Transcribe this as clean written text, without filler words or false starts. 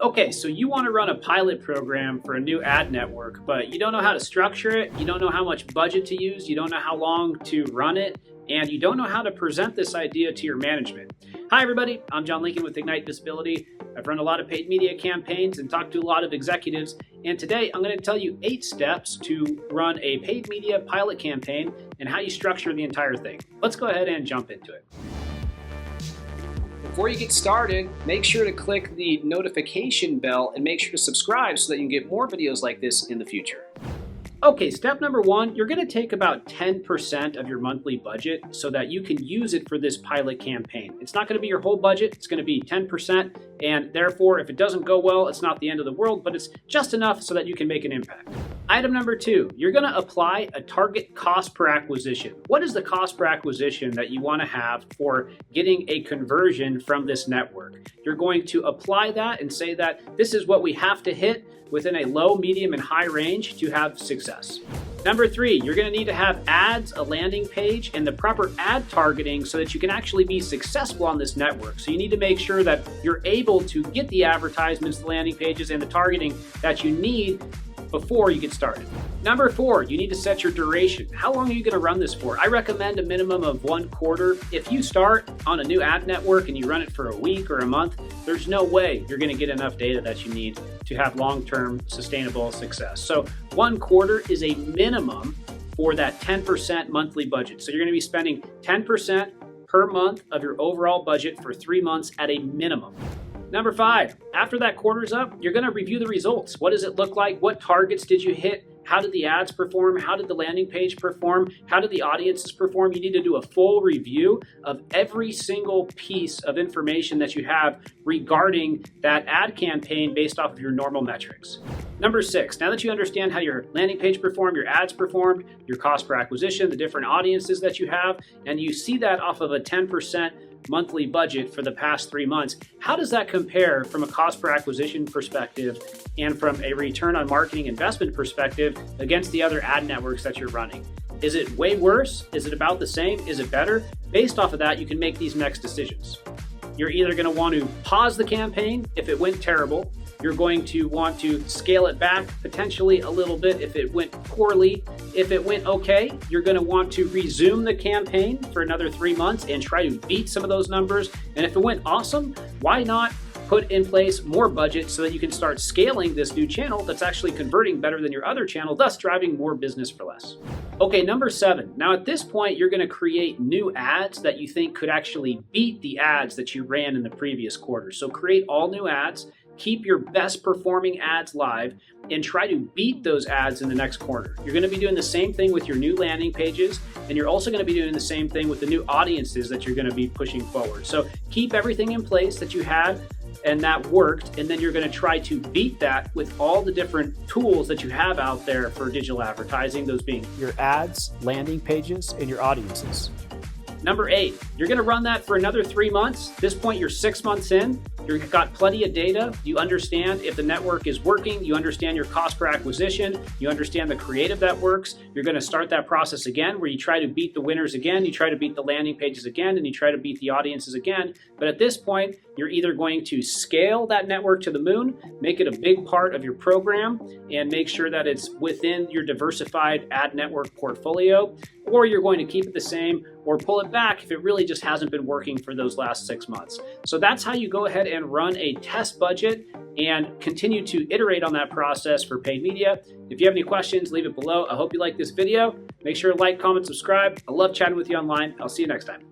Okay, so you want to run a pilot program for a new ad network, but you don't know how to structure it, you don't know how much budget to use, you don't know how long to run it, and you don't know how to present this idea to your management. Hi everybody, I'm John Lincoln with Ignite Visibility. I've run a lot of paid media campaigns and talked to a lot of executives, and today I'm going to tell you 8 steps to run a paid media pilot campaign and how you structure the entire thing. Let's go ahead and jump into it. Before you get started, make sure to click the notification bell and make sure to subscribe so that you can get more videos like this in the future. Okay, step number 1, you're going to take about 10% of your monthly budget so that you can use it for this pilot campaign. It's not going to be your whole budget, it's going to be 10%, and therefore if it doesn't go well, it's not the end of the world, but it's just enough so that you can make an impact. Item number 2, you're going to apply a target cost per acquisition. What is the cost per acquisition that you want to have for getting a conversion from this network? You're going to apply that and say that this is what we have to hit within a low, medium, and high range to have success. Number 3, you're going to need to have ads, a landing page, and the proper ad targeting so that you can actually be successful on this network. So you need to make sure that you're able to get the advertisements, the landing pages, and the targeting that you need before you get started. Number 4, you need to set your duration. How long are you going to run this for? I recommend a minimum of 1 quarter. If you start on a new ad network and you run it for a week or a month, there's no way you're going to get enough data that you need to have long-term sustainable success. So 1 quarter is a minimum for that 10% monthly budget. So you're going to be spending 10% per month of your overall budget for 3 months at a minimum. Number 5, after that quarter's up, you're going to review the results. What does it look like? What targets did you hit? How did the ads perform? How did the landing page perform? How did the audiences perform? You need to do a full review of every single piece of information that you have regarding that ad campaign based off of your normal metrics. Number 6, now that you understand how your landing page performed, your ads performed, your cost per acquisition, the different audiences that you have, and you see that off of a 10% monthly budget for the past 3 months, how does that compare from a cost per acquisition perspective and from a return on marketing investment perspective against the other ad networks that you're running? Is it way worse? Is it about the same? Is it better? Based off of that, you can make these next decisions. You're either going to want to pause the campaign if it went terrible. You're going to want to scale it back potentially a little bit if it went poorly. If it went okay, you're going to want to resume the campaign for another 3 months and try to beat some of those numbers. And if it went awesome, why not put in place more budget so that you can start scaling this new channel that's actually converting better than your other channel, thus driving more business for less. Okay, number 7. Now at this point, you're going to create new ads that you think could actually beat the ads that you ran in the previous quarter. So create all new ads. Keep your best performing ads live and try to beat those ads in the next quarter. You're going to be doing the same thing with your new landing pages, and you're also going to be doing the same thing with the new audiences that you're going to be pushing forward. So keep everything in place that you had and that worked, and then you're going to try to beat that with all the different tools that you have out there for digital advertising, those being your ads, landing pages, and your audiences. Number 8, you're going to run that for another 3 months. At this point, you're 6 months in. You've got plenty of data. You understand if the network is working. You understand your cost per acquisition. You understand the creative that works. You're going to start that process again where you try to beat the winners again. You try to beat the landing pages again, and you try to beat the audiences again. But at this point, you're either going to scale that network to the moon, make it a big part of your program, and make sure that it's within your diversified ad network portfolio, or you're going to keep it the same or pull it back if it really just hasn't been working for those last 6 months. So that's how you go ahead and run a test budget and continue to iterate on that process for paid media. If you have any questions, leave it below. I hope you like this video. Make sure to like, comment, subscribe. I love chatting with you online. I'll see you next time.